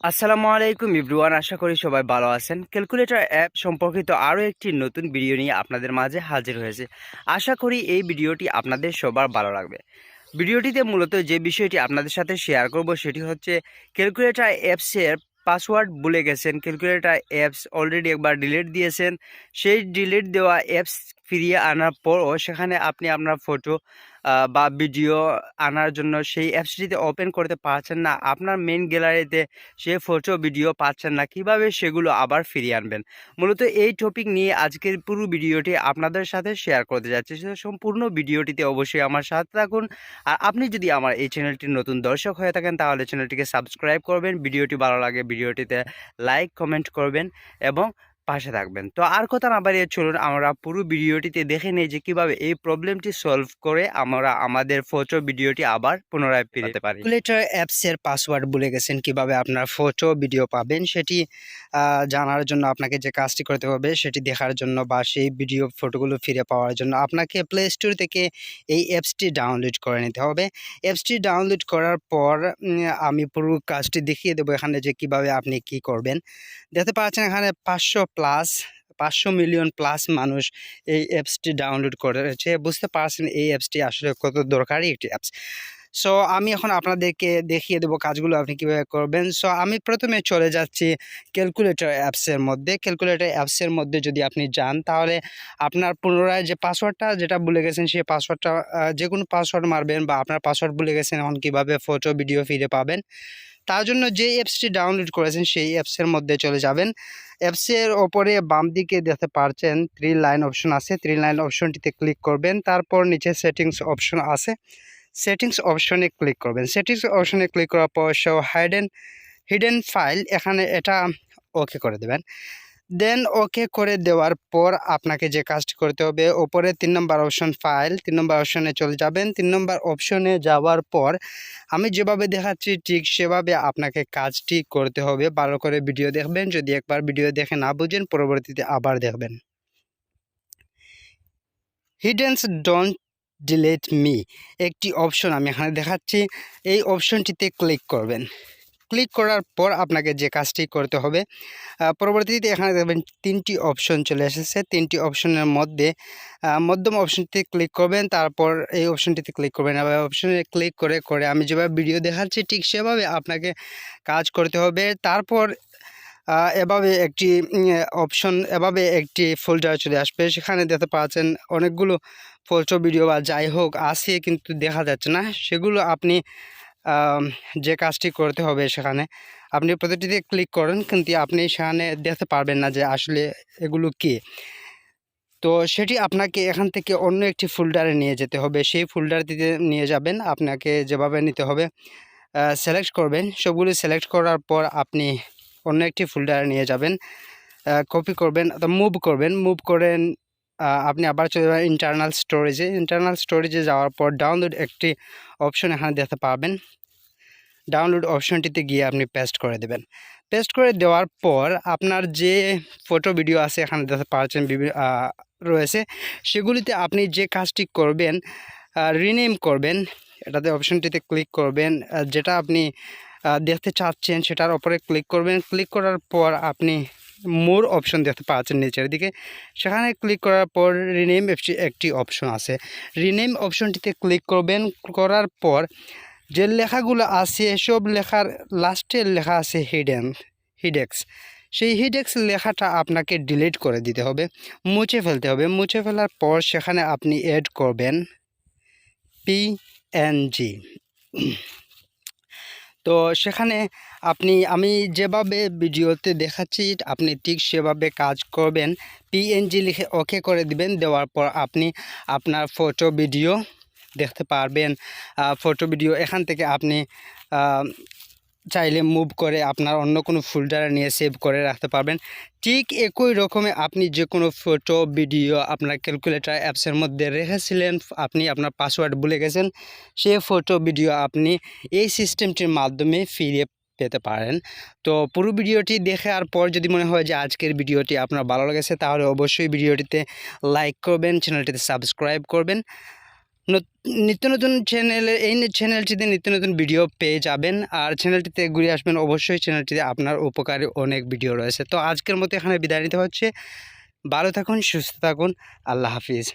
আসসালামু আলাইকুম এভরিওয়ান, আশা করি সবাই ভালো আছেন। ক্যালকুলেটর অ্যাপ সম্পর্কিত আরও একটি নতুন ভিডিও নিয়ে আপনাদের মাঝে হাজির হয়েছে। আশা করি এই ভিডিওটি আপনাদের সবার ভালো লাগবে। ভিডিওটিতে মূলত যে বিষয়টি আপনাদের সাথে শেয়ার করব সেটি হচ্ছে ক্যালকুলেটর অ্যাপসের পাসওয়ার্ড ভুলে গেছেন, ক্যালকুলেটর অ্যাপস অলরেডি একবার ডিলিট দিয়েছেন, সেই ডিলিট দেওয়া অ্যাপস ফিরিয়ে আনার পরও সেখানে আপনি আপনার ফটো বা ভিডিও আনার জন্য সেই অ্যাপসটিতে ওপেন করতে পারছেন না, আপনার মেইন গ্যালারিতে সে ফটো ভিডিও পাচ্ছেন না, কিভাবে সেগুলো আবার ফিরিয়ে আনবেন। মূলত এই টপিক নিয়ে আজকের পুরো ভিডিওটি আপনাদের সাথে শেয়ার করতে যাচ্ছি। সম্পূর্ণ ভিডিওটিতে অবশ্যই আমার সাথে থাকুন। আর আপনি যদি আমার এই চ্যানেলটির নতুন দর্শক হয়ে থাকেন তাহলে চ্যানেলটিকে সাবস্ক্রাইব করবেন, ভিডিওটি ভালো লাগে ভিডিওটিতে লাইক কমেন্ট করবেন এবং পাশে থাকবেন। তো আর কথা না বাড়িয়ে চলুন আমরা পুরো ভিডিওটিতে দেখে নেই যে কিভাবে এই প্রবলেমটি সলভ করে আমরা আমাদের ফটো ভিডিওটি আবার পুনরায় পেতে পারি। ক্যালকুলেটর অ্যাপসের পাসওয়ার্ড ভুলে গেছেন, কিভাবে আপনার ফটো ভিডিও পাবেন সেটি জানার জন্য আপনাকে যে কাজটি করতে হবে সেটি দেখার জন্য বা সেই ভিডিও ফটোগুলো ফিরে পাওয়ার জন্য আপনাকে প্লে স্টোর থেকে এই অ্যাপসটি ডাউনলোড করে নিতে হবে। অ্যাপসটি ডাউনলোড করার পর আমি পুরো কাজটি দেখিয়ে দেবো এখানে যে কিভাবে আপনি কি করবেন। দেখতে পাচ্ছেন এখানে 500 মিলিয়ন প্লাস মানুষ এই অ্যাপসটি ডাউনলোড করেছে। বুঝতে পারছেন এই অ্যাপসটি আসলে কত দরকারি একটি অ্যাপস। সো আমি এখন আপনাদেরকে দেখিয়ে দেবো কাজগুলো আপনি কীভাবে করবেন। সো আমি প্রথমে চলে যাচ্ছি ক্যালকুলেটর অ্যাপসের মধ্যে। ক্যালকুলেটর অ্যাপসের মধ্যে যদি আপনি যান তাহলে আপনার পুনরায় যে পাসওয়ার্ডটা যেটা ভুলে গেছেন সেই পাসওয়ার্ডটা যে কোনো পাসওয়ার্ড মারবেন, বা আপনার পাসওয়ার্ড ভুলে গেছেন এখন কীভাবে ফটো ভিডিও ফিরে পাবেন তার জন্য যে অ্যাপসটি ডাউনলোড করেছেন সেই অ্যাপসের মধ্যে চলে যাবেন। অ্যাপসের ওপরে বাম দিকে দেখতে পাচ্ছেন 3 লাইন অপশন আছে, 3 লাইন অপশনটিতে ক্লিক করবেন। তারপর নিচে সেটিংস অপশন আছে, সেটিংস অপশনে ক্লিক করবেন। সেটিংস অপশনে ক্লিক করার পর শো হিডেন ফাইল, এখানে এটা ওকে করে দেবেন। দেন ওকে করে দেওয়ার পর আপনাকে যে কাজটি করতে হবে, ওপরে 3 নম্বর অপশন ফাইল, 3 নম্বর অপশনে চলে যাবেন। 3 নম্বর অপশনে যাওয়ার পর আমি যেভাবে দেখাচ্ছি ঠিক সেভাবে আপনাকে কাজটি করতে হবে। ভালো করে ভিডিও দেখবেন, যদি একবার ভিডিও দেখে না বুঝেন পরবর্তীতে আবার দেখবেন। হিডেন্স ডোন্ট ডিলিট মি একটি অপশন আমি এখানে দেখাচ্ছি, এই অপশনটিতে ক্লিক করবেন। ক্লিক করার পর আপনাকে যে কাজটি করতে হবে, পরবর্তীতে এখানে দেখবেন 3টি অপশন চলে এসেছে। 3টি অপশনের মধ্যে মধ্যম অপশনটিতে ক্লিক করবেন, তারপর এই অপশনটিতে ক্লিক করবেন। আবার অপশনে ক্লিক করে আমি যেভাবে ভিডিও দেখাচ্ছি ঠিক সেভাবে আপনাকে কাজ করতে হবে। তারপর এভাবে একটি এভাবে একটি ফোল্ডার চলে আসবে, সেখানে দেখতে পাচ্ছেন অনেকগুলো ফটো ভিডিও বা যাই হোক আছে কিন্তু দেখা যাচ্ছে না, সেগুলো আপনি যে কাজটি করতে হবে সেখানে আপনি প্রতিটিতে ক্লিক করেন কিন্তু আপনি সেখানে দেখতে পারবেন না যে আসলে এগুলো কি। তো সেটি আপনাকে এখান থেকে অন্য একটি ফোল্ডারে নিয়ে যেতে হবে, সেই ফোল্ডারটিতে নিয়ে যাবেন। আপনাকে যেভাবে নিতে হবে সিলেক্ট করবেন, সবগুলো সিলেক্ট করার পর আপনি অন্য একটি ফোল্ডারে নিয়ে যাবেন, কপি করবেন, মুভ করেন আপনি আবার চলে যাবেন ইন্টারনাল স্টোরেজে যাওয়ার পর ডাউনলোড একটি অপশন এখানে দেখতে পাবেন। ডাউনলোড অপশনটিতে গিয়ে আপনি পেস্ট করে দেবেন। পেস্ট করে দেওয়ার পর আপনার যে ফটো ভিডিও আছে এখানে দেখতে পাচ্ছেন রয়েছে, সেগুলিতে আপনি যে কাজটি করবেন রিনেম করবেন। এটাতে অপশনটিতে ক্লিক করবেন, যেটা আপনি দেখতে চাচ্ছেন সেটার উপরে ক্লিক করবেন। ক্লিক করার পর আপনি মোর অপশন দেখতে পাচ্ছেন নিচের দিকে, সেখানে ক্লিক করার পর রিনেম একটি অপশন আছে, রিনেম অপশনটিতে ক্লিক করবেন। করার পর যে লেখাগুলো আছে সব লেখার লাস্টের লেখা আছে হিডেক্স, সেই হিডেক্স লেখাটা আপনাকে ডিলিট করে দিতে হবে, মুছে ফেলতে হবে। মুছে ফেলার পর সেখানে আপনি অ্যাড করবেন পিএনজি। তো সেখানে আমি যেভাবে ভিডিওতে দেখাচ্ছি আপনি ঠিক সেভাবে কাজ করবেন। পিএনজি লিখে ওকে করে দিবেন। দেওয়ার পর আপনি আপনার ফটো ভিডিও দেখতে পারবেন। ফটো ভিডিও এখান থেকে আপনি চাইলে মুভ করে আপনার অন্য কোনো ফোল্ডারে নিয়ে সেভ করে রাখতে পারবেন। ঠিক একই রকমে আপনি যে কোনো ফটো ভিডিও আপনার ক্যালকুলেটর অ্যাপসের মধ্যে রেখেছিলেন, আপনি আপনার পাসওয়ার্ড ভুলে গেছেন, সেই ফটো ভিডিও আপনি এই সিস্টেমটির মাধ্যমে ফিরে পেতে পারেন। তো পুরো ভিডিওটি দেখার পর যদি মনে হয় যে আজকের ভিডিওটি আপনার ভালো লেগেছে তাহলে অবশ্যই ভিডিওটিতে লাইক করবেন, চ্যানেলটিতে সাবস্ক্রাইব করবেন। নিত্য নতুন চ্যানেলে এই চ্যানেলটিতে নিত্য নতুন ভিডিও পেয়ে যাবেন। আর চ্যানেলটিতে ঘুরে আসবেন অবশ্যই। চ্যানেলটিতে আপনার উপকারী অনেক ভিডিও রয়েছে। তো আজকের মতো এখানে বিদায় নিতে হচ্ছে। ভালো থাকুন, সুস্থ থাকুন। আল্লাহ হাফিজ।